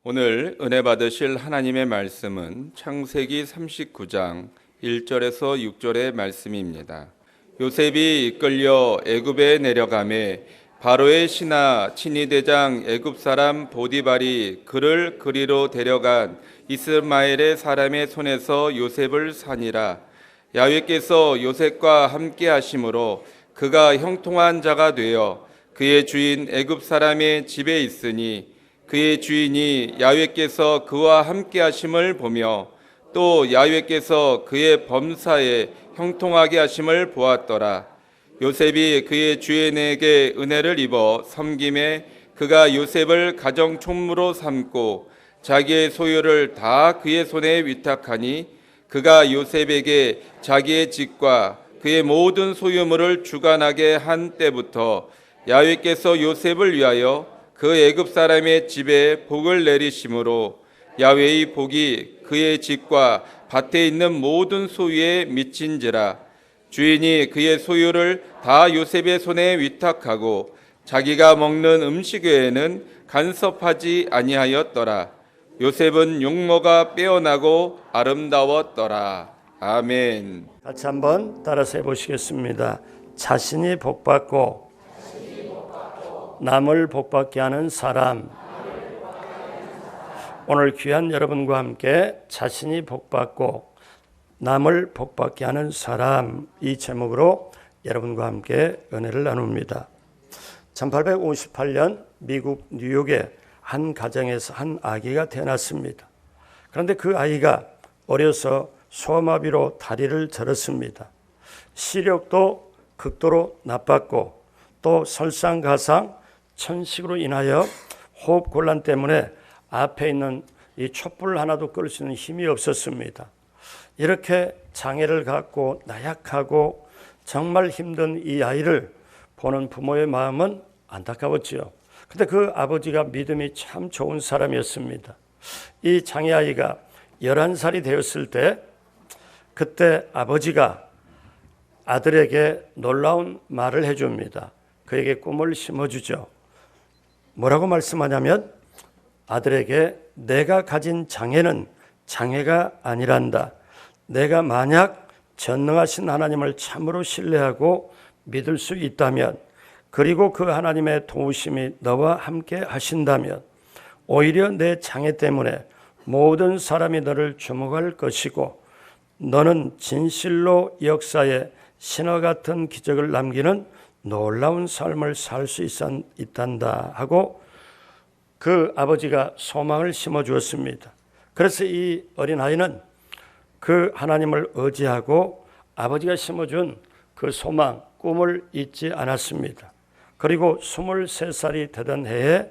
오늘 은혜 받으실 하나님의 말씀은 창세기 39장 1절에서 6절의 말씀입니다. 요셉이 이끌려 애굽에 내려가매 바로의 신하 친위대장 애굽 사람 보디발이 그를 그리로 데려간 이스마엘의 사람의 손에서 요셉을 산이라. 야훼께서 요셉과 함께 하심으로 그가 형통한 자가 되어 그의 주인 애굽 사람의 집에 있으니 그의 주인이 야훼께서 그와 함께 하심을 보며 또 야훼께서 그의 범사에 형통하게 하심을 보았더라. 요셉이 그의 주인에게 은혜를 입어 섬김에 그가 요셉을 가정 총무로 삼고 자기의 소유를 다 그의 손에 위탁하니 그가 요셉에게 자기의 집과 그의 모든 소유물을 주관하게 한 때부터 야훼께서 요셉을 위하여 그 애굽 사람의 집에 복을 내리심으로 야훼의 복이 그의 집과 밭에 있는 모든 소유에 미친지라. 주인이 그의 소유를 다 요셉의 손에 위탁하고 자기가 먹는 음식 외에는 간섭하지 아니하였더라. 요셉은 용모가 빼어나고 아름다웠더라. 아멘. 같이 한번 따라서 해보시겠습니다. 자신이 복받고 남을 복받게 하는 사람. 오늘 귀한 여러분과 함께 자신이 복받고 남을 복받게 하는 사람, 이 제목으로 여러분과 함께 은혜를 나눕니다. 1858년 미국 뉴욕의 한 가정에서 한 아기가 태어났습니다. 그런데 그 아이가 어려서 소아마비로 다리를 절었습니다. 시력도 극도로 나빴고 또 설상가상 천식으로 인하여 호흡 곤란 때문에 앞에 있는 이 촛불 하나도 끌 수 있는 힘이 없었습니다. 이렇게 장애를 갖고 나약하고 정말 힘든 이 아이를 보는 부모의 마음은 안타까웠지요. 근데 그 아버지가 믿음이 참 좋은 사람이었습니다. 이 장애 아이가 11살이 되었을 때 그때 아버지가 아들에게 놀라운 말을 해줍니다. 그에게 꿈을 심어주죠. 뭐라고 말씀하냐면 아들에게 내가 가진 장애는 장애가 아니란다. 내가 만약 전능하신 하나님을 참으로 신뢰하고 믿을 수 있다면, 그리고 그 하나님의 도우심이 너와 함께 하신다면 오히려 내 장애 때문에 모든 사람이 너를 주목할 것이고 너는 진실로 역사에 신화 같은 기적을 남기는 놀라운 삶을 살 수 있단다 하고 그 아버지가 소망을 심어 주었습니다. 그래서 이 어린아이는 그 하나님을 의지하고 아버지가 심어준 그 소망, 꿈을 잊지 않았습니다. 그리고 23살이 되던 해에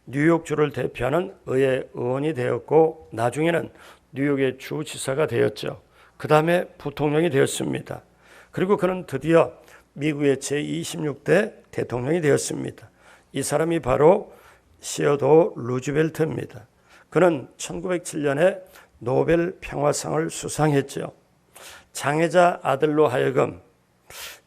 뉴욕주를 대표하는 의회 의원이 되었고 나중에는 뉴욕의 주지사가 되었죠. 그 다음에 부통령이 되었습니다. 그리고 그는 드디어 미국의 제26대 대통령이 되었습니다. 이 사람이 바로 시어도 루즈벨트입니다. 그는 1907년에 노벨 평화상을 수상했죠. 장애자 아들로 하여금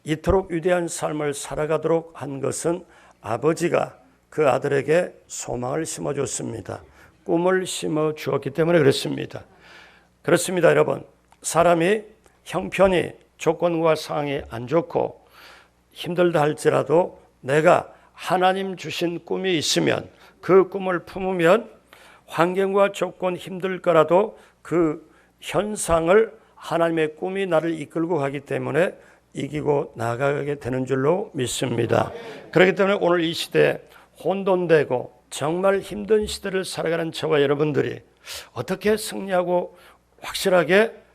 이토록 위대한 삶을 살아가도록 한 것은 아버지가 그 아들에게 소망을 심어줬습니다. 꿈을 심어주었기 때문에 그렇습니다. 그렇습니다, 여러분. 사람이 형편이 조건과 상황이 안 좋고 힘들다 할지라도 내가 하나님 주신 꿈이 있으면 그 꿈을 품으면 환경과 조건 힘들 거라도 그 현상을 하나님의 꿈이 나를 이끌고 가기 때문에 이기고 나아가게 되는 줄로 믿습니다. 그렇기 때문에 오늘 이 시대에 혼돈되고 정말 힘든 시대를 살아가는 저와 여러분들이 어떻게 승리하고 확실하게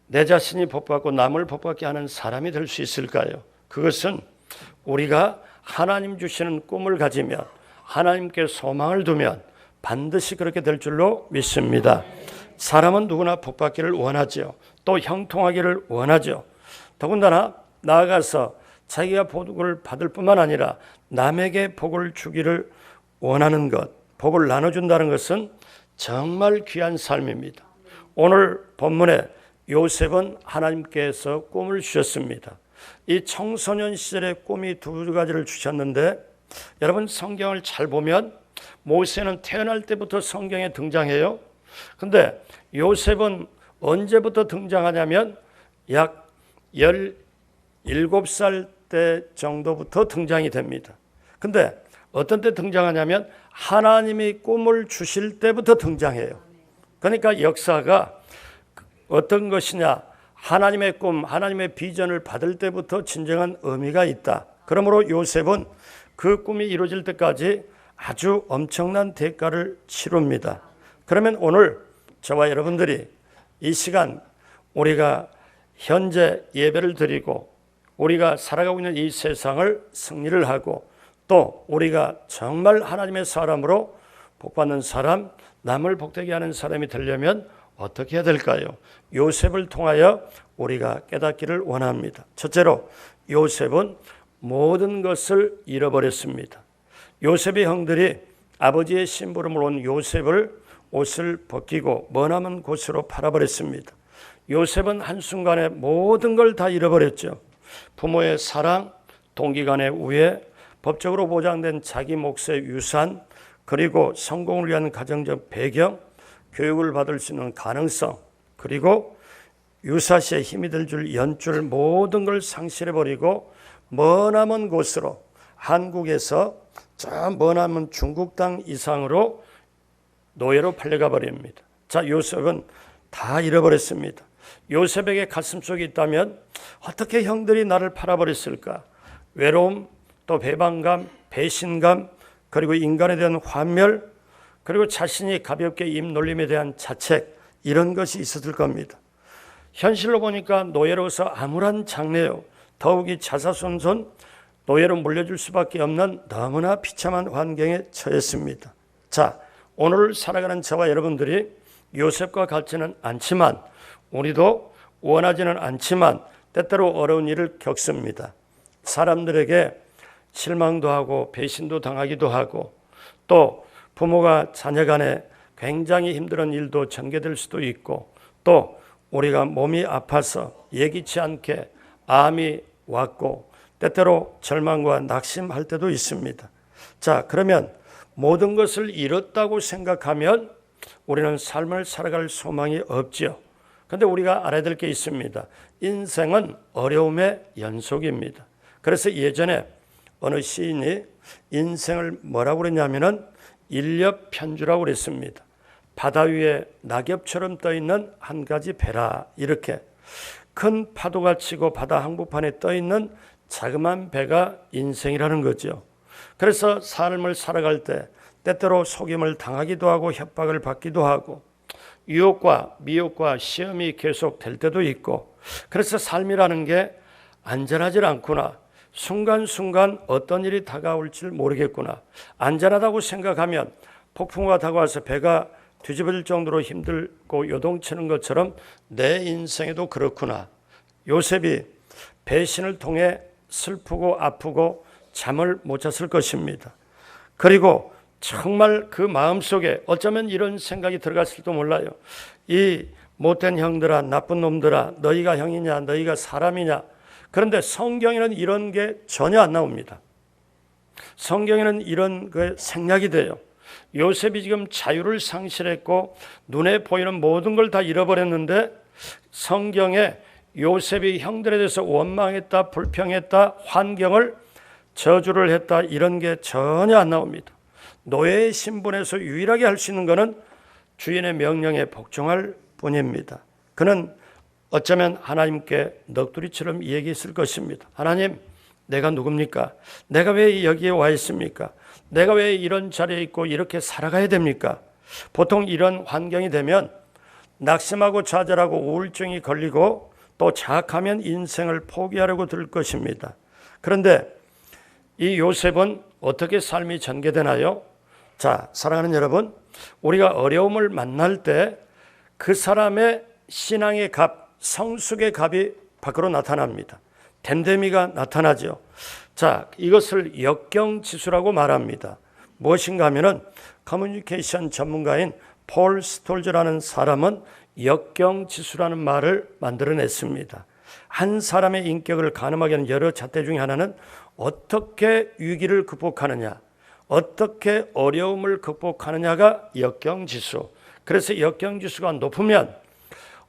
내 자신이 복받고 남을 복받게 하는 사람이 될 수 있을까요? 그것은 우리가 하나님 주시는 꿈을 가지면, 하나님께 소망을 두면 반드시 그렇게 될 줄로 믿습니다. 사람은 누구나 복받기를 원하죠. 또 형통하기를 원하죠. 더군다나 나아가서 자기가 복을 받을 뿐만 아니라 남에게 복을 주기를 원하는 것, 복을 나눠준다는 것은 정말 귀한 삶입니다. 오늘 본문에 요셉은 하나님께서 꿈을 주셨습니다. 이 청소년 시절의 꿈이 두 가지를 주셨는데 여러분 성경을 잘 보면 모세는 태어날 때부터 성경에 등장해요. 근데 요셉은 언제부터 등장하냐면 약 17살 때 정도부터 등장이 됩니다. 근데 어떤 때 등장하냐면 하나님이 꿈을 주실 때부터 등장해요. 그러니까 역사가 어떤 것이냐, 하나님의 꿈, 하나님의 비전을 받을 때부터 진정한 의미가 있다. 그러므로 요셉은 그 꿈이 이루어질 때까지 아주 엄청난 대가를 치릅니다. 그러면 오늘 저와 여러분들이 이 시간 우리가 현재 예배를 드리고 우리가 살아가고 있는 이 세상을 승리를 하고 또 우리가 정말 하나님의 사람으로 복받는 사람, 남을 복되게 하는 사람이 되려면 어떻게 해야 될까요? 요셉을 통하여 우리가 깨닫기를 원합니다. 첫째로 요셉은 모든 것을 잃어버렸습니다. 요셉의 형들이 아버지의 심부름을 온 요셉을 옷을 벗기고 머나먼 곳으로 팔아버렸습니다. 요셉은 한순간에 모든 걸 다 잃어버렸죠. 부모의 사랑, 동기간의 우애, 법적으로 보장된 자기 몫의 유산, 그리고 성공을 위한 가정적 배경, 교육을 받을 수 있는 가능성, 그리고 유사시에 힘이 될 줄 연줄 모든 걸 상실해버리고 머나먼 곳으로 한국에서 저 머나먼 중국 땅 이상으로 노예로 팔려가 버립니다. 자, 요셉은 다 잃어버렸습니다. 요셉에게 가슴속에 있다면 어떻게 형들이 나를 팔아버렸을까? 외로움, 또 배반감, 배신감, 그리고 인간에 대한 환멸, 그리고 자신이 가볍게 입 놀림에 대한 자책, 이런 것이 있었을 겁니다. 현실로 보니까 노예로서 암울한 장래요. 더욱이 자사손손 노예로 물려줄 수밖에 없는 너무나 비참한 환경에 처했습니다. 자, 오늘 살아가는 저와 여러분들이 요셉과 같지는 않지만 우리도 원하지는 않지만 때때로 어려운 일을 겪습니다. 사람들에게 실망도 하고 배신도 당하기도 하고 또 부모가 자녀 간에 굉장히 힘든 일도 전개될 수도 있고 또 우리가 몸이 아파서 예기치 않게 암이 왔고 때때로 절망과 낙심할 때도 있습니다. 자, 그러면 모든 것을 잃었다고 생각하면 우리는 삶을 살아갈 소망이 없지요. 그런데 우리가 알아야 될 게 있습니다. 인생은 어려움의 연속입니다. 그래서 예전에 어느 시인이 인생을 뭐라고 그랬냐면은 일렵편주라고 그랬습니다. 바다 위에 낙엽처럼 떠있는 한 가지 배라. 이렇게 큰 파도가 치고 바다 한복판에 떠있는 자그마한 배가 인생이라는 거죠. 그래서 삶을 살아갈 때 때때로 속임을 당하기도 하고 협박을 받기도 하고 유혹과 미혹과 시험이 계속 될 때도 있고 그래서 삶이라는 게 안전하지 않구나. 순간순간 어떤 일이 다가올지 모르겠구나. 안전하다고 생각하면 폭풍우가 다가와서 배가 뒤집어질 정도로 힘들고 요동치는 것처럼 내 인생에도 그렇구나. 요셉이 배신을 통해 슬프고 아프고 잠을 못 잤을 것입니다. 그리고 정말 그 마음속에 어쩌면 이런 생각이 들어갔을지도 몰라요. 이 못된 형들아, 나쁜 놈들아, 너희가 형이냐, 너희가 사람이냐. 그런데 성경에는 이런 게 전혀 안 나옵니다. 성경에는 이런 게 생략이 돼요. 요셉이 지금 자유를 상실했고 눈에 보이는 모든 걸 다 잃어버렸는데 성경에 요셉이 형들에 대해서 원망했다, 불평했다, 환경을 저주를 했다, 이런 게 전혀 안 나옵니다. 노예의 신분에서 유일하게 할 수 있는 것은 주인의 명령에 복종할 뿐입니다. 그는 어쩌면 하나님께 넋두리처럼 얘기했을 것입니다. 하나님, 내가 누굽니까? 내가 왜 여기에 와 있습니까? 내가 왜 이런 자리에 있고 이렇게 살아가야 됩니까? 보통 이런 환경이 되면 낙심하고 좌절하고 우울증이 걸리고 또 자학하면 인생을 포기하려고 들 것입니다. 그런데 이 요셉은 어떻게 삶이 전개되나요? 자, 사랑하는 여러분, 우리가 어려움을 만날 때 그 사람의 신앙의 값, 성숙의 값이 밖으로 나타납니다. 댐댐이가 나타나죠. 자, 이것을 역경지수라고 말합니다. 무엇인가 하면은 커뮤니케이션 전문가인 폴 스톨즈라는 사람은 역경지수라는 말을 만들어냈습니다. 한 사람의 인격을 가늠하게 하는 여러 잣대 중에 하나는 어떻게 위기를 극복하느냐, 어떻게 어려움을 극복하느냐가 역경지수. 그래서 역경지수가 높으면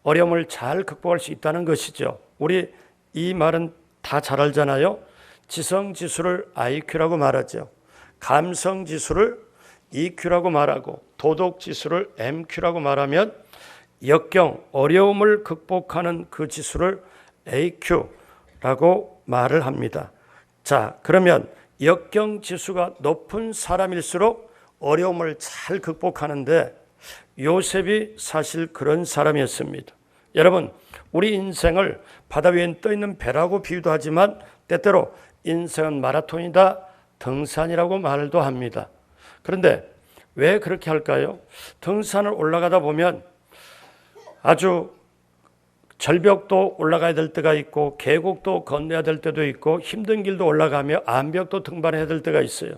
어려움을 잘 극복할 수 있다는 것이죠. 우리 이 말은 다 잘 알잖아요. 지성지수를 IQ라고 말하죠. 감성지수를 EQ라고 말하고 도덕지수를 MQ라고 말하면 역경, 어려움을 극복하는 그 지수를 AQ라고 말을 합니다. 자, 그러면 역경 지수가 높은 사람일수록 어려움을 잘 극복하는데 요셉이 사실 그런 사람이었습니다. 여러분, 우리 인생을 바다 위에 떠 있는 배라고 비유도 하지만 때때로 인생은 마라톤이다, 등산이라고 말도 합니다. 그런데 왜 그렇게 할까요? 등산을 올라가다 보면 아주 절벽도 올라가야 될 때가 있고 계곡도 건너야 될 때도 있고 힘든 길도 올라가며 암벽도 등반해야 될 때가 있어요.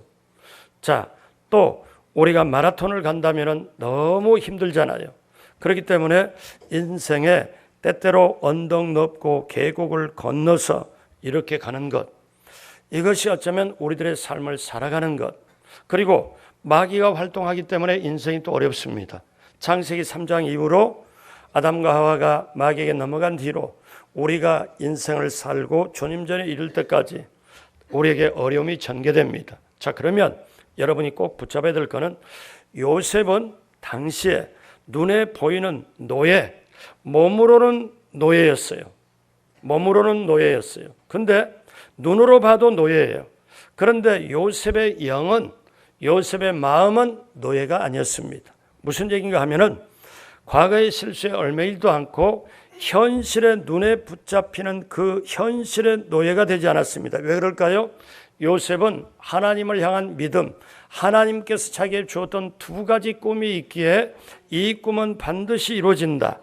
자, 또 우리가 마라톤을 간다면 너무 힘들잖아요. 그렇기 때문에 인생에 때때로 언덕 높고 계곡을 건너서 이렇게 가는 것, 이것이 어쩌면 우리들의 삶을 살아가는 것. 그리고 마귀가 활동하기 때문에 인생이 또 어렵습니다. 창세기 3장 이후로 아담과 하와가 마귀에게 넘어간 뒤로 우리가 인생을 살고 주님전에 이를 때까지 우리에게 어려움이 전개됩니다. 자, 그러면 여러분이 꼭 붙잡아야 될 것은 요셉은 당시에 눈에 보이는 노예, 몸으로는 노예였어요. 몸으로는 노예였어요. 근데 눈으로 봐도 노예예요. 그런데 요셉의 영은, 요셉의 마음은 노예가 아니었습니다. 무슨 얘기인가 하면은 과거의 실수에 얽매이지도 않고 현실의 눈에 붙잡히는 그 현실의 노예가 되지 않았습니다. 왜 그럴까요? 요셉은 하나님을 향한 믿음, 하나님께서 자기에게 주었던 두 가지 꿈이 있기에 이 꿈은 반드시 이루어진다.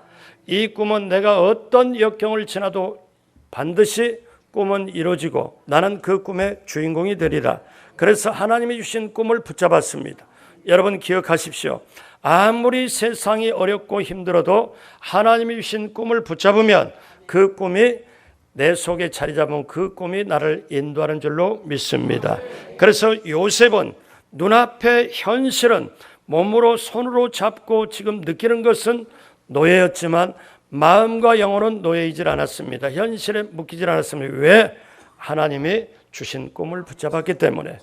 이 꿈은 내가 어떤 역경을 지나도 반드시 꿈은 이루어지고 나는 그 꿈의 주인공이 되리라. 그래서 하나님이 주신 꿈을 붙잡았습니다. 여러분 기억하십시오. 아무리 세상이 어렵고 힘들어도 하나님이 주신 꿈을 붙잡으면 그 꿈이 내 속에 자리 잡은 그 꿈이 나를 인도하는 줄로 믿습니다. 그래서 요셉은 눈앞의 현실은 몸으로 손으로 잡고 지금 느끼는 것은 노예였지만 마음과 영혼은 노예이질 않았습니다. 현실에 묶이질 않았습니다. 왜? 하나님이 주신 꿈을 붙잡았기 때문에,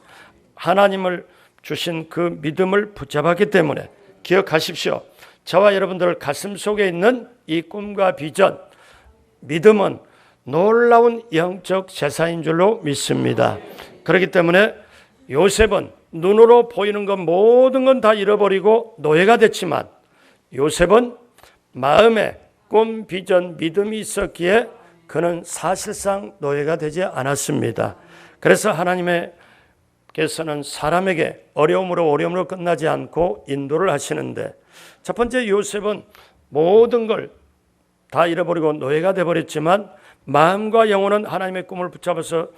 하나님을 주신 그 믿음을 붙잡았기 때문에. 기억하십시오. 저와 여러분들 가슴 속에 있는 이 꿈과 비전, 믿음은 놀라운 영적 재산인 줄로 믿습니다. 그렇기 때문에 요셉은 눈으로 보이는 것 모든 건 다 잃어버리고 노예가 됐지만 요셉은 마음에 꿈, 비전, 믿음이 있었기에 그는 사실상 노예가 되지 않았습니다. 그래서 하나님께서는 사람에게 어려움으로 끝나지 않고 인도를 하시는데, 첫 번째 요셉은 모든 걸 다 잃어버리고 노예가 되어버렸지만 마음과 영혼은 하나님의 꿈을 붙잡아서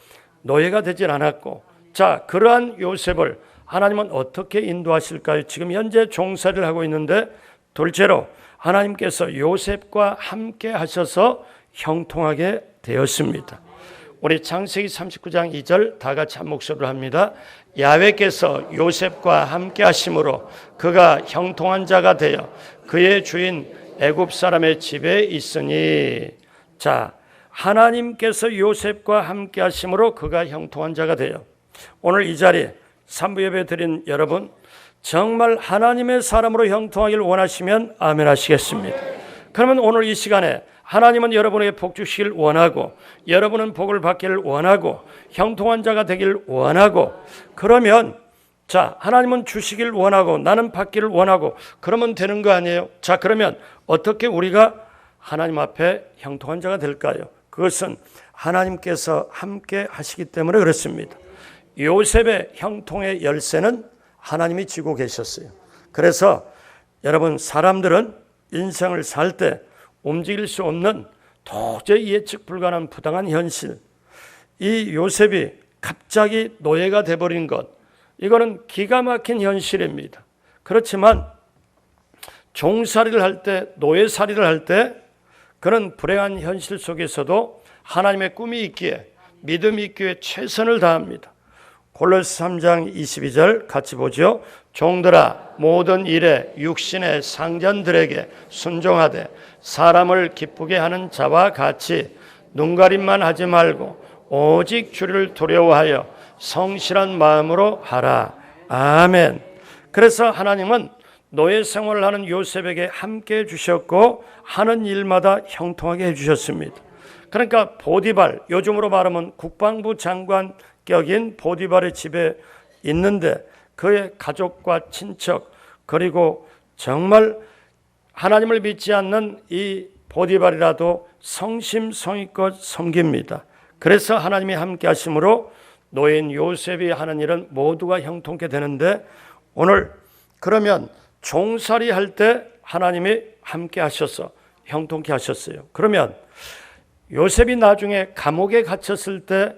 노예가 되질 않았고, 자, 그러한 요셉을 하나님은 어떻게 인도하실까요? 지금 현재 종살이를 하고 있는데 둘째로 하나님께서 요셉과 함께 하셔서 형통하게 되었습니다. 우리 창세기 39장 2절 다 같이 한 목소리로 합니다. 야훼께서 요셉과 함께 하심으로 그가 형통한 자가 되어 그의 주인 애굽 사람의 집에 있으니. 자, 하나님께서 요셉과 함께 하심으로 그가 형통한 자가 되어. 오늘 이 자리에 삼부 예배 드린 여러분, 정말 하나님의 사람으로 형통하기를 원하시면 아멘 하시겠습니다. 그러면 오늘 이 시간에 하나님은 여러분에게 복 주시길 원하고, 여러분은 복을 받기를 원하고, 형통한 자가 되기를 원하고, 그러면 자, 하나님은 주시길 원하고 나는 받기를 원하고, 그러면 되는 거 아니에요? 자, 그러면 어떻게 우리가 하나님 앞에 형통한 자가 될까요? 그것은 하나님께서 함께 하시기 때문에 그렇습니다. 요셉의 형통의 열쇠는 하나님이 쥐고 계셨어요. 그래서 여러분, 사람들은 인생을 살 때 움직일 수 없는 도저히 예측 불가능한 부당한 현실, 이 요셉이 갑자기 노예가 돼버린 것, 이거는 기가 막힌 현실입니다. 그렇지만 종살이를 할 때, 노예살이를 할 때 그런 불행한 현실 속에서도 하나님의 꿈이 있기에 믿음이 있기에 최선을 다합니다. 골로새 3장 22절 같이 보죠. 종들아 모든 일에 육신의 상전들에게 순종하되 사람을 기쁘게 하는 자와 같이 눈가림만 하지 말고 오직 주를 두려워하여 성실한 마음으로 하라. 아멘. 그래서 하나님은 노예 생활을 하는 요셉에게 함께 해주셨고 하는 일마다 형통하게 해주셨습니다. 그러니까 보디발, 요즘으로 말하면 국방부 장관 격인 보디발의 집에 있는데 그의 가족과 친척 그리고 정말 하나님을 믿지 않는 이 보디발이라도 성심성의껏 섬깁니다. 그래서 하나님이 함께 하심으로 노예인 요셉이 하는 일은 모두가 형통케 되는데 오늘 그러면 종살이 할 때 하나님이 함께 하셔서 형통케 하셨어요. 그러면 요셉이 나중에 감옥에 갇혔을 때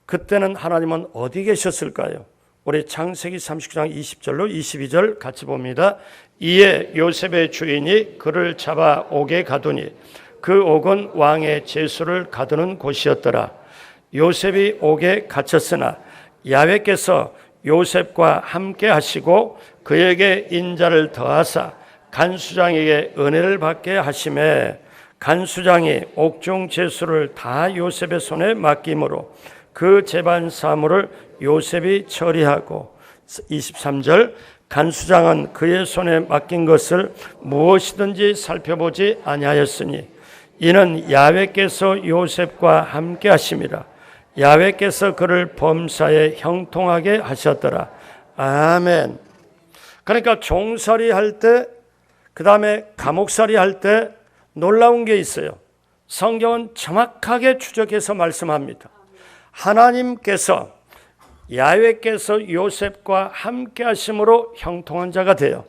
그때는 하나님은 어디 계셨을까요? 우리 창세기 39장 20절로 22절 같이 봅니다. 이에 요셉의 주인이 그를 잡아 옥에 가두니 그 옥은 왕의 제수를 가두는 곳이었더라. 요셉이 옥에 갇혔으나 야훼께서 요셉과 함께 하시고 그에게 인자를 더하사 간수장에게 은혜를 받게 하심에 간수장이 옥중 제수를 다 요셉의 손에 맡김으로 그 재반 사물을 요셉이 처리하고 23절 간수장은 그의 손에 맡긴 것을 무엇이든지 살펴보지 아니하였으니 이는 야훼께서 요셉과 함께 하심이라. 야훼께서 그를 범사에 형통하게 하셨더라. 아멘. 그러니까 종살이 할 때, 그 다음에 감옥살이 할 때 놀라운 게 있어요. 성경은 정확하게 추적해서 말씀합니다. 하나님께서 야훼께서 요셉과 함께 하심으로 형통한 자가 돼요.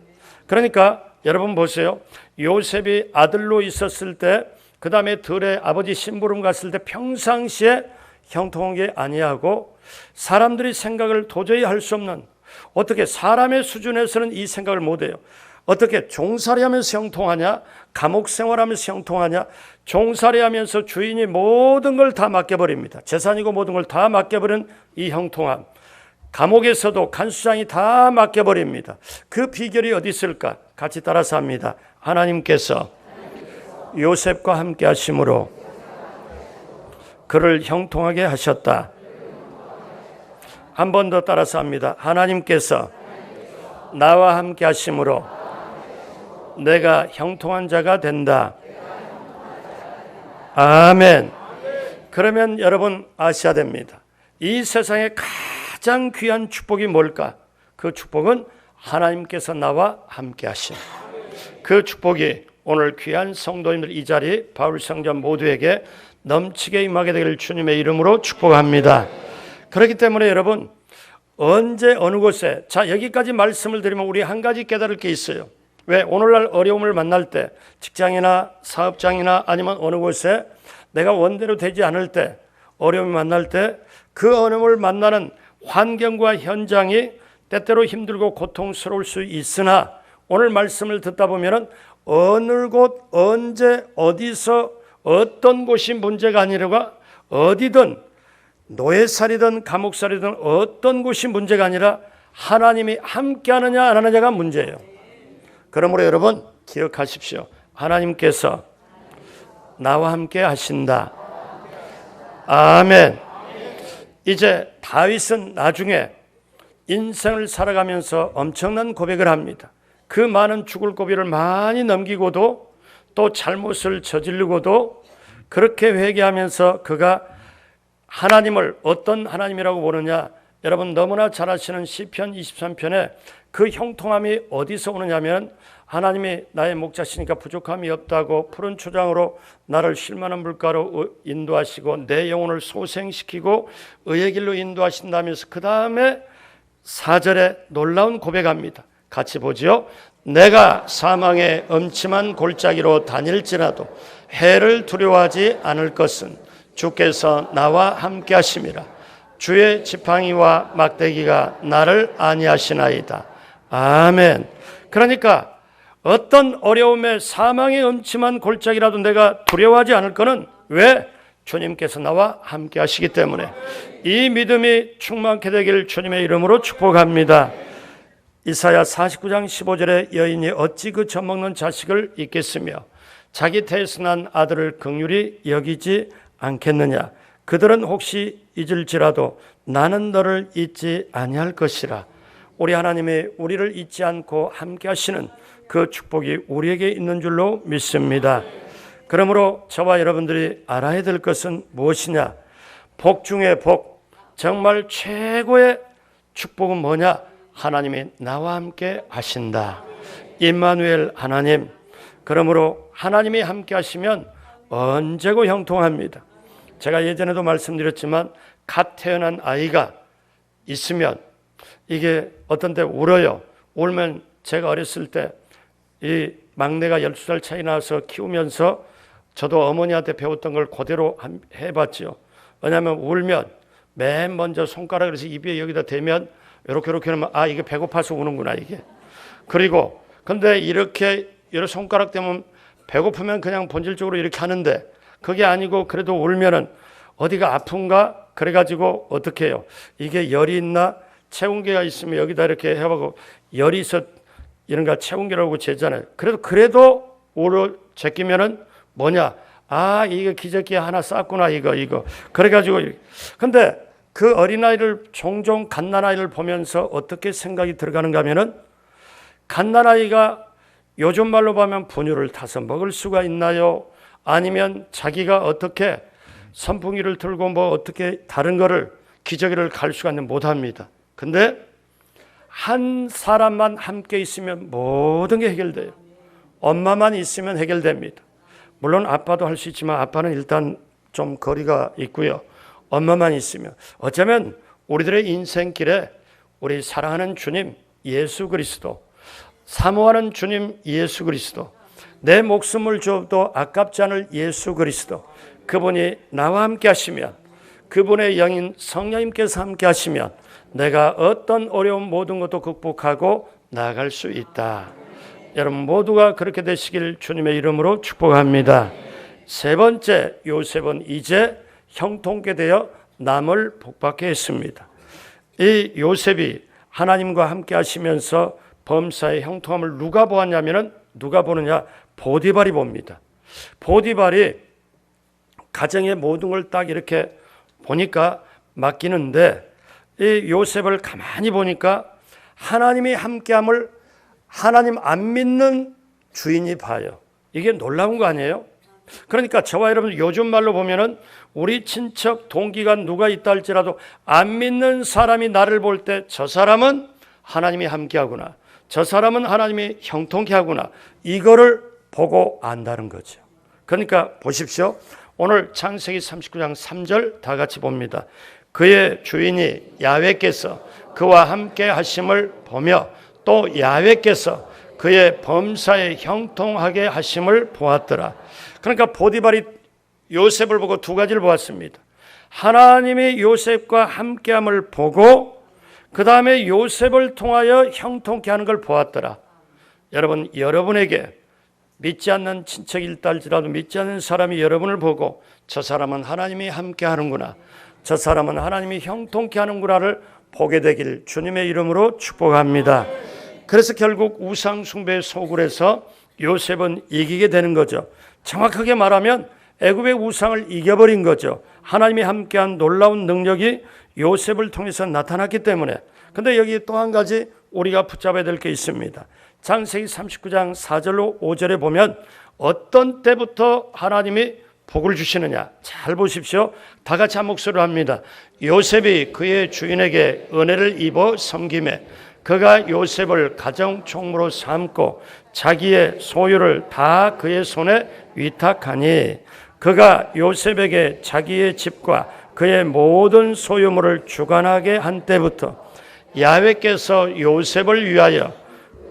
그러니까 여러분 보세요. 요셉이 아들로 있었을 때, 그 다음에 들에 아버지 심부름 갔을 때 평상시에 형통한 게 아니하고 사람들이 생각을 도저히 할 수 없는, 어떻게 사람의 수준에서는 이 생각을 못해요. 어떻게 종살이 하면서 형통하냐? 감옥 생활하면서 형통하냐? 종살이 하면서 주인이 모든 걸 다 맡겨버립니다. 재산이고 모든 걸 다 맡겨버린 이 형통함. 감옥에서도 간수장이 다 맡겨버립니다. 그 비결이 어디 있을까? 같이 따라서 합니다. 하나님께서 요셉과 함께 하심으로 그를 형통하게 하셨다. 한 번 더 따라서 합니다. 하나님께서 나와 함께 하심으로 내가 형통한 자가 된다. 아멘. 그러면 여러분 아셔야 됩니다. 이 세상에 가장 귀한 축복이 뭘까? 그 축복은 하나님께서 나와 함께 하심. 그 축복이 오늘 귀한 성도님들 이 자리 바울 성전 모두에게 넘치게 임하게 되기를 주님의 이름으로 축복합니다. 그렇기 때문에 여러분 언제 어느 곳에 자 여기까지 말씀을 드리면 우리 한 가지 깨달을 게 있어요. 왜? 오늘날 어려움을 만날 때 직장이나 사업장이나 아니면 어느 곳에 내가 원대로 되지 않을 때 어려움을 만날 때 그 어려움을 만나는 환경과 현장이 때때로 힘들고 고통스러울 수 있으나 오늘 말씀을 듣다 보면은 어느 곳 언제 어디서 어떤 곳이 문제가 아니라 어디든 노예살이든 감옥살이든 어떤 곳이 문제가 아니라 하나님이 함께하느냐 안 하느냐가 문제예요. 그러므로 여러분 기억하십시오. 하나님께서 나와 함께 하신다. 아멘. 이제 다윗은 나중에 인생을 살아가면서 엄청난 고백을 합니다. 그 많은 죽을 고비를 많이 넘기고도 또 잘못을 저지르고도 그렇게 회개하면서 그가 하나님을 어떤 하나님이라고 보느냐, 여러분 너무나 잘 아시는 시편 23편에 그 형통함이 어디서 오느냐면 하나님이 나의 목자시니까 부족함이 없다고 푸른 초장으로 나를 쉴만한 물가로 인도하시고 내 영혼을 소생시키고 의의 길로 인도하신다면서 그 다음에 4절에 놀라운 고백합니다. 같이 보죠. 내가 사망의 엄침한 골짜기로 다닐지라도 해를 두려워하지 않을 것은 주께서 나와 함께 하심이라. 주의 지팡이와 막대기가 나를 안위하시나이다. 아멘. 그러니까 어떤 어려움에 사망의 엄침한 골짜기라도 내가 두려워하지 않을 거는 왜? 주님께서 나와 함께 하시기 때문에 이 믿음이 충만케 되길 주님의 이름으로 축복합니다. 이사야 49장 15절에 여인이 어찌 그 젖먹는 자식을 잊겠으며 자기 태에서 난 아들을 긍휼히 여기지 않겠느냐. 그들은 혹시 잊을지라도 나는 너를 잊지 아니할 것이라. 우리 하나님이 우리를 잊지 않고 함께 하시는 그 축복이 우리에게 있는 줄로 믿습니다. 그러므로 저와 여러분들이 알아야 될 것은 무엇이냐? 복 중에 복, 정말 최고의 축복은 뭐냐? 하나님이 나와 함께 하신다. 임마누엘 하나님. 그러므로 하나님이 함께 하시면 언제고 형통합니다. 제가 예전에도 말씀드렸지만 갓 태어난 아이가 있으면 이게 어떤 때 울어요. 울면 제가 어렸을 때 이 막내가 12살 차이 나서 키우면서 저도 어머니한테 배웠던 걸 그대로 해봤죠. 왜냐하면 울면 맨 먼저 손가락을 해서 입에 여기다 대면 이렇게 하면 아 이게 배고파서 우는구나 이게. 그리고 근데 이렇게 손가락 대면 배고프면 그냥 본질적으로 이렇게 하는데 그게 아니고 그래도 울면은 어디가 아픈가 그래가지고 어떻게 해요? 이게 열이 있나 체온계가 있으면 여기다 이렇게 해보고 열이 있어 이런가 체온계라고 재잖아요. 그래도 울어 제끼면은 뭐냐? 아 이거 기저귀 하나 쌌구나 이거. 그래가지고 근데 그 어린아이를 종종 갓난아이를 보면서 어떻게 생각이 들어가는가 하면은 갓난아이가 요즘 말로 보면 분유를 타서 먹을 수가 있나요? 아니면 자기가 어떻게 선풍기를 틀고 뭐 어떻게 다른 거를 기저귀를 갈 수가 있는 못합니다. 근데 한 사람만 함께 있으면 모든 게 해결돼요. 엄마만 있으면 해결됩니다. 물론 아빠도 할 수 있지만 아빠는 일단 좀 거리가 있고요. 엄마만 있으면 어쩌면 우리들의 인생길에 우리 사랑하는 주님 예수 그리스도, 사모하는 주님 예수 그리스도, 내 목숨을 줘도 아깝지 않을 예수 그리스도, 그분이 나와 함께 하시면, 그분의 영인 성령님께서 함께 하시면 내가 어떤 어려운 모든 것도 극복하고 나아갈 수 있다. 여러분 모두가 그렇게 되시길 주님의 이름으로 축복합니다. 세 번째, 요셉은 이제 형통케 되어 남을 복받게 했습니다. 이 요셉이 하나님과 함께 하시면서 범사의 형통함을 누가 보았냐면은 누가 보느냐? 보디발이 봅니다. 보디발이 가정의 모든 걸 딱 이렇게 보니까 맡기는데 이 요셉을 가만히 보니까 하나님이 함께함을 하나님 안 믿는 주인이 봐요. 이게 놀라운 거 아니에요? 그러니까 저와 여러분 요즘 말로 보면은 우리 친척 동기가 누가 있다 할지라도 안 믿는 사람이 나를 볼 때 저 사람은 하나님이 함께하구나, 저 사람은 하나님이 형통케 하구나, 이거를 보고 안다는 거죠. 그러니까 보십시오. 오늘 창세기 39장 3절 다 같이 봅니다. 그의 주인이 야훼께서 그와 함께 하심을 보며 또 야훼께서 그의 범사에 형통하게 하심을 보았더라. 그러니까 보디발이 요셉을 보고 두 가지를 보았습니다. 하나님이 요셉과 함께함을 보고 그 다음에 요셉을 통하여 형통케 하는 걸 보았더라. 여러분, 여러분에게 믿지 않는 친척일다 할지라도 믿지 않는 사람이 여러분을 보고 저 사람은 하나님이 함께 하는구나, 저 사람은 하나님이 형통케 하는구나를 보게 되길 주님의 이름으로 축복합니다. 그래서 결국 우상 숭배의 소굴에서 요셉은 이기게 되는 거죠. 정확하게 말하면 애굽의 우상을 이겨버린 거죠. 하나님이 함께한 놀라운 능력이 요셉을 통해서 나타났기 때문에. 근데 여기 또 한 가지 우리가 붙잡아야 될 게 있습니다. 창세기 39장 4절로 5절에 보면 어떤 때부터 하나님이 복을 주시느냐. 잘 보십시오. 다 같이 한 목소리로 합니다. 요셉이 그의 주인에게 은혜를 입어 섬기매 그가 요셉을 가정 총무로 삼고 자기의 소유를 다 그의 손에 위탁하니 그가 요셉에게 자기의 집과 그의 모든 소유물을 주관하게 한 때부터 야훼께서 요셉을 위하여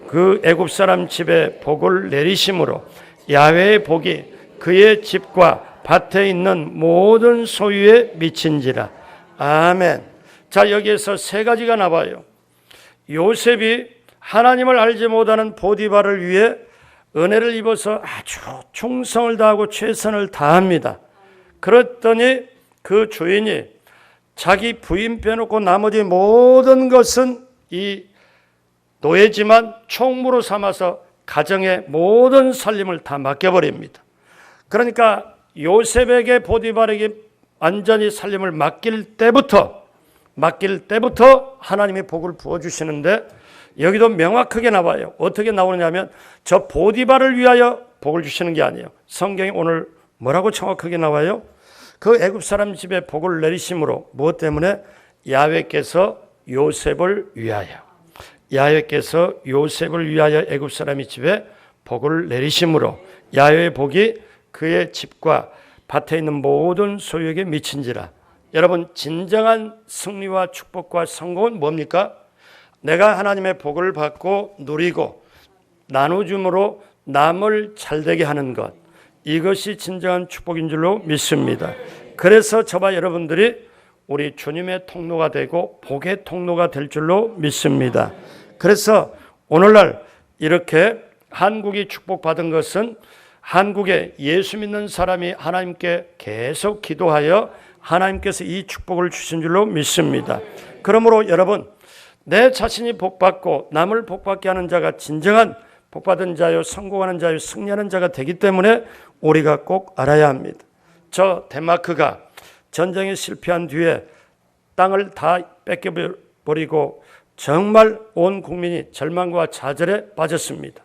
그 애굽 사람 집에 복을 내리심으로 야훼의 복이 그의 집과 밭에 있는 모든 소유에 미친지라. 아멘. 자, 여기에서 세 가지가 나와요. 요셉이 하나님을 알지 못하는 보디발을 위해 은혜를 입어서 아주 충성을 다하고 최선을 다합니다. 그랬더니 그 주인이 자기 부인 빼놓고 나머지 모든 것은 이 노예지만 총무로 삼아서 가정의 모든 살림을 다 맡겨버립니다. 그러니까 요셉에게 보디발에게 완전히 살림을 맡길 때부터 하나님이 복을 부어주시는데, 여기도 명확하게 나와요. 어떻게 나오느냐면 저 보디발을 위하여 복을 주시는 게 아니에요. 성경이 오늘 뭐라고 정확하게 나와요? 그 애굽 사람 집에 복을 내리심으로, 무엇 때문에? 야훼께서 요셉을 위하여, 야훼께서 요셉을 위하여 애굽 사람의 집에 복을 내리심으로 야훼의 복이 그의 집과 밭에 있는 모든 소유에게 미친지라. 여러분, 진정한 승리와 축복과 성공은 뭡니까? 내가 하나님의 복을 받고 누리고 나눠줌으로 남을 잘되게 하는 것, 이것이 진정한 축복인 줄로 믿습니다. 그래서 저와 여러분들이 우리 주님의 통로가 되고 복의 통로가 될 줄로 믿습니다. 그래서 오늘날 이렇게 한국이 축복받은 것은 한국에 예수 믿는 사람이 하나님께 계속 기도하여 하나님께서 이 축복을 주신 줄로 믿습니다. 그러므로 여러분, 내 자신이 복받고 남을 복받게 하는 자가 진정한 복받은 자요, 성공하는 자요, 승리하는 자가 되기 때문에 우리가 꼭 알아야 합니다. 저 덴마크가 전쟁에 실패한 뒤에 땅을 다 뺏겨버리고 정말 온 국민이 절망과 좌절에 빠졌습니다.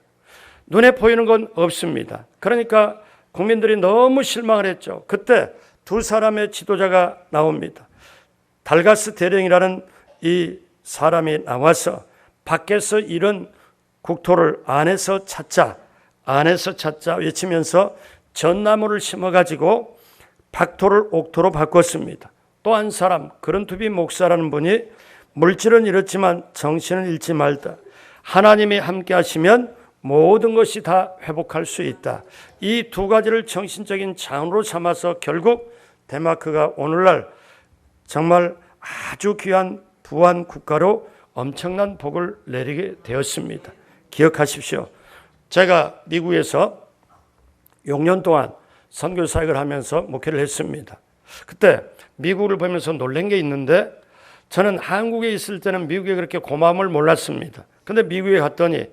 눈에 보이는 건 없습니다. 그러니까 국민들이 너무 실망을 했죠. 그때 두 사람의 지도자가 나옵니다. 달가스 대령이라는 이 사람이 나와서 밖에서 이런 국토를 안에서 찾자 외치면서 전나무를 심어가지고 박토를 옥토로 바꿨습니다. 또 한 사람, 그런투비 목사라는 분이 물질은 잃었지만 정신은 잃지 말다. 하나님이 함께 하시면 모든 것이 다 회복할 수 있다. 이 두 가지를 정신적인 자원으로 삼아서 결국 덴마크가 오늘날 정말 아주 귀한 부한 국가로 엄청난 복을 내리게 되었습니다. 기억하십시오. 제가 미국에서 6년 동안 선교 사역을 하면서 목회를 했습니다. 그때 미국을 보면서 놀란 게 있는데, 저는 한국에 있을 때는 미국에 그렇게 고마움을 몰랐습니다. 근데 미국에 갔더니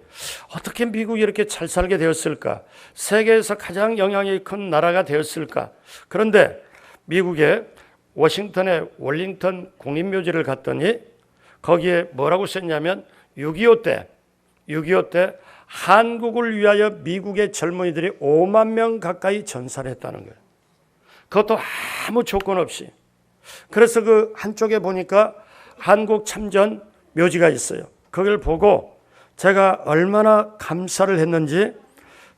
어떻게 미국이 이렇게 잘 살게 되었을까? 세계에서 가장 영향이 큰 나라가 되었을까? 그런데 미국의 워싱턴의 월링턴 국립묘지를 갔더니 거기에 뭐라고 썼냐면 6.25 때 한국을 위하여 미국의 젊은이들이 5만 명 가까이 전사를 했다는 거예요. 그것도 아무 조건 없이. 그래서 그 한쪽에 보니까 한국 참전 묘지가 있어요. 그걸 보고 제가 얼마나 감사를 했는지,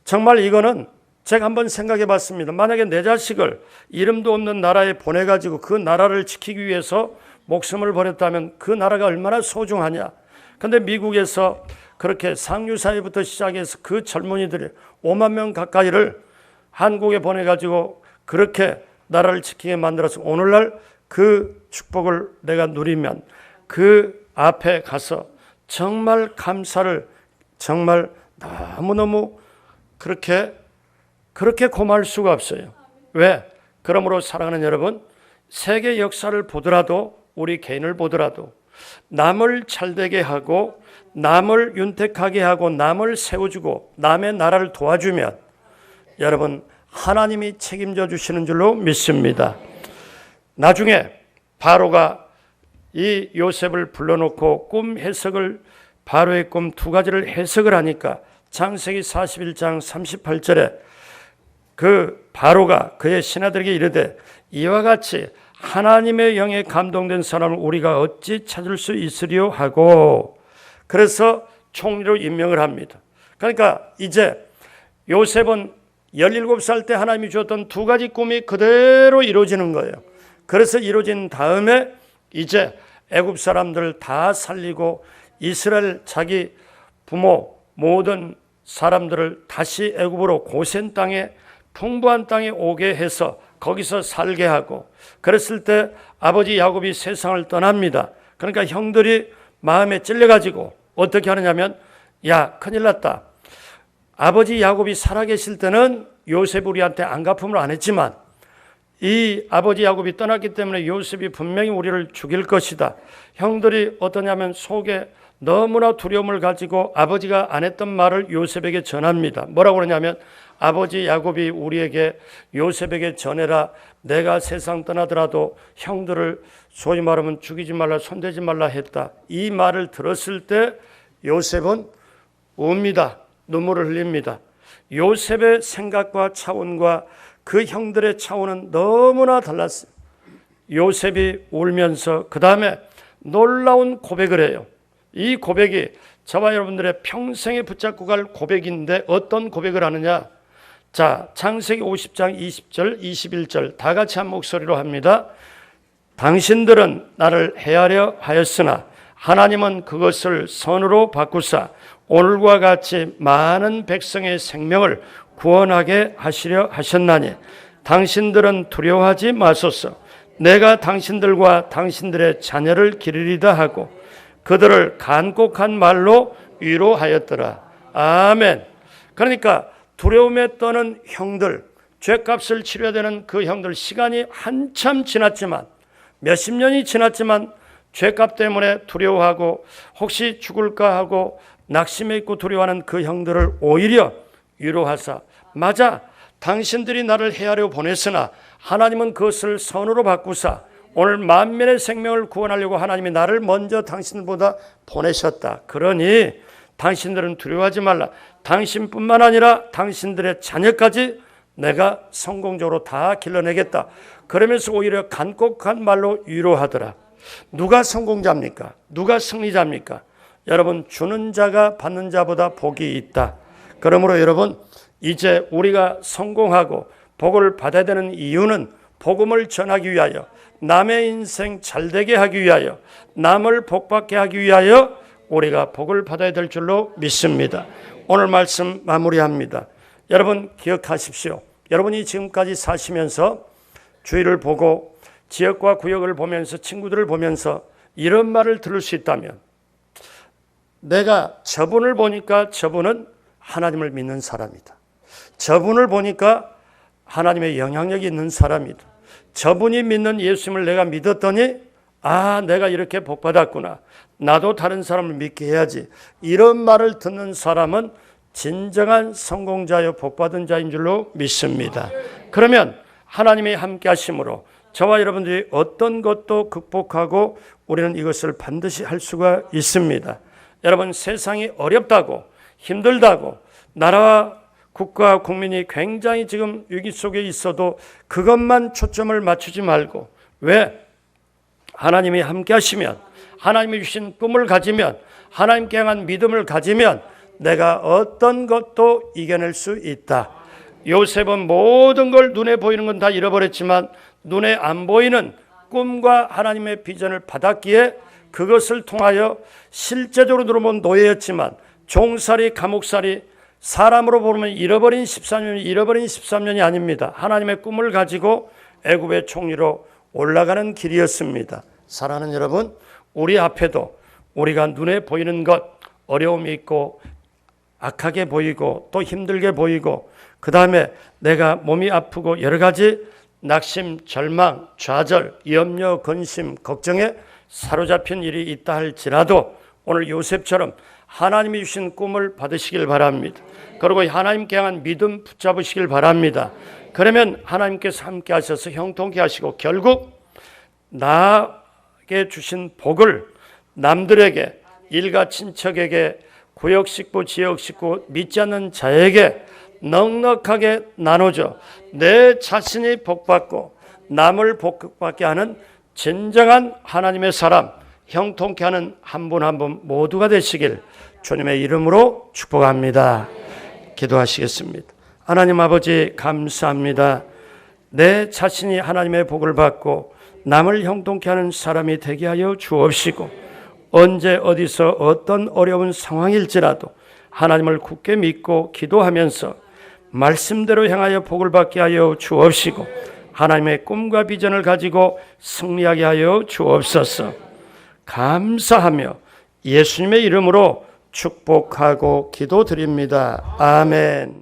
정말 이거는 제가 한번 생각해 봤습니다. 만약에 내 자식을 이름도 없는 나라에 보내가지고 그 나라를 지키기 위해서 목숨을 버렸다면 그 나라가 얼마나 소중하냐. 근데 미국에서 그렇게 상류사회부터 시작해서 그 젊은이들이 5만 명 가까이를 한국에 보내가지고 그렇게 나라를 지키게 만들어서 오늘날 그 축복을 내가 누리면 그 앞에 가서 정말 감사를, 정말 너무너무 그렇게 고마울 수가 없어요. 왜? 그러므로 사랑하는 여러분, 세계 역사를 보더라도, 우리 개인을 보더라도 남을 잘되게 하고 남을 윤택하게 하고 남을 세워주고 남의 나라를 도와주면 여러분, 하나님이 책임져 주시는 줄로 믿습니다. 나중에 바로가 이 요셉을 불러놓고 꿈 해석을, 바로의 꿈 두 가지를 해석을 하니까 창세기 41장 38절에 그 바로가 그의 신하들에게 이르되 이와 같이 하나님의 영에 감동된 사람을 우리가 어찌 찾을 수 있으리요 하고, 그래서 총리로 임명을 합니다. 그러니까 이제 요셉은 17살 때 하나님이 주었던 두 가지 꿈이 그대로 이루어지는 거예요. 그래서 이루어진 다음에 이제 애굽 사람들 다 살리고 이스라엘 자기 부모 모든 사람들을 다시 애굽으로 고센 땅에, 풍부한 땅에 오게 해서 거기서 살게 하고, 그랬을 때 아버지 야곱이 세상을 떠납니다. 그러니까 형들이 마음에 찔려가지고 어떻게 하느냐면, 야, 큰일 났다. 아버지 야곱이 살아계실 때는 요셉 우리한테 안갚음을 안 했지만 이 아버지 야곱이 떠났기 때문에 요셉이 분명히 우리를 죽일 것이다. 형들이 어떠냐면 속에 너무나 두려움을 가지고 아버지가 안 했던 말을 요셉에게 전합니다. 뭐라고 그러냐면 아버지 야곱이 우리에게 요셉에게 전해라. 내가 세상 떠나더라도 형들을 소위 말하면 죽이지 말라, 손대지 말라 했다. 이 말을 들었을 때 요셉은 웁니다. 눈물을 흘립니다. 요셉의 생각과 차원과 그 형들의 차원은 너무나 달랐어요. 요셉이 울면서 그 다음에 놀라운 고백을 해요. 이 고백이 저와 여러분들의 평생에 붙잡고 갈 고백인데 어떤 고백을 하느냐. 자, 창세기 50장 20절 21절 다 같이 한 목소리로 합니다. 당신들은 나를 해하려 하였으나 하나님은 그것을 선으로 바꾸사 오늘과 같이 많은 백성의 생명을 구원하게 하시려 하셨나니 당신들은 두려워하지 마소서. 내가 당신들과 당신들의 자녀를 기르리다 하고 그들을 간곡한 말로 위로하였더라. 아멘. 그러니까 두려움에 떠는 형들, 죗값을 치러야 되는 그 형들, 시간이 한참 지났지만 몇십 년이 지났지만 죗값 때문에 두려워하고 혹시 죽을까 하고 낙심해 있고 두려워하는 그 형들을 오히려 위로하사 맞아, 당신들이 나를 해하려 보냈으나 하나님은 그것을 선으로 바꾸사 오늘 만민의 생명을 구원하려고 하나님이 나를 먼저 당신들보다 보내셨다. 그러니 당신들은 두려워하지 말라. 당신뿐만 아니라 당신들의 자녀까지 내가 성공적으로 다 길러내겠다. 그러면서 오히려 간곡한 말로 위로하더라. 누가 성공자입니까? 누가 승리자입니까? 여러분, 주는 자가 받는 자보다 복이 있다. 그러므로 여러분, 이제 우리가 성공하고 복을 받아야 되는 이유는 복음을 전하기 위하여, 남의 인생 잘되게 하기 위하여, 남을 복받게 하기 위하여 우리가 복을 받아야 될 줄로 믿습니다. 오늘 말씀 마무리합니다. 여러분 기억하십시오. 여러분이 지금까지 사시면서 주위를 보고 지역과 구역을 보면서 친구들을 보면서 이런 말을 들을 수 있다면, 내가 저분을 보니까 저분은 하나님을 믿는 사람이다. 저분을 보니까 하나님의 영향력이 있는 사람이다. 저분이 믿는 예수님을 내가 믿었더니 내가 이렇게 복받았구나. 나도 다른 사람을 믿게 해야지. 이런 말을 듣는 사람은 진정한 성공자여 복받은 자인 줄로 믿습니다. 그러면 하나님이 함께 하심으로 저와 여러분들이 어떤 것도 극복하고 우리는 이것을 반드시 할 수가 있습니다. 여러분, 세상이 어렵다고 힘들다고 나라와 국가 국민이 굉장히 지금 위기 속에 있어도 그것만 초점을 맞추지 말고, 왜? 하나님이 함께 하시면, 하나님이 주신 꿈을 가지면, 하나님께 향한 믿음을 가지면 내가 어떤 것도 이겨낼 수 있다. 요셉은 모든 걸 눈에 보이는 건 다 잃어버렸지만 눈에 안 보이는 꿈과 하나님의 비전을 받았기에 그것을 통하여 실제적으로 들어보면 노예였지만 종살이, 감옥살이, 사람으로 보면 잃어버린 13년이 아닙니다. 하나님의 꿈을 가지고 애굽의 총리로 올라가는 길이었습니다. 사랑하는 여러분, 우리 앞에도 우리가 눈에 보이는 것, 어려움이 있고 악하게 보이고 또 힘들게 보이고, 그 다음에 내가 몸이 아프고 여러 가지 낙심, 절망, 좌절, 염려, 근심, 걱정에 사로잡힌 일이 있다 할지라도 오늘 요셉처럼 하나님이 주신 꿈을 받으시길 바랍니다. 그리고 하나님께 향한 믿음 붙잡으시길 바랍니다. 그러면 하나님께서 함께 하셔서 형통케 하시고 결국 나에게 주신 복을 남들에게, 일가 친척에게, 구역 식구, 지역 식구, 믿지 않는 자에게 넉넉하게 나눠줘 내 자신이 복받고 남을 복받게 하는 진정한 하나님의 사람, 형통케 하는 한 분 한 분 모두가 되시길 주님의 이름으로 축복합니다. 기도하시겠습니다. 하나님 아버지, 감사합니다. 내 자신이 하나님의 복을 받고 남을 형통케 하는 사람이 되게 하여 주옵시고, 언제 어디서 어떤 어려운 상황일지라도 하나님을 굳게 믿고 기도하면서 말씀대로 향하여 복을 받게 하여 주옵시고, 하나님의 꿈과 비전을 가지고 승리하게 하여 주옵소서. 감사하며 예수님의 이름으로 축복하고 기도드립니다. 아멘.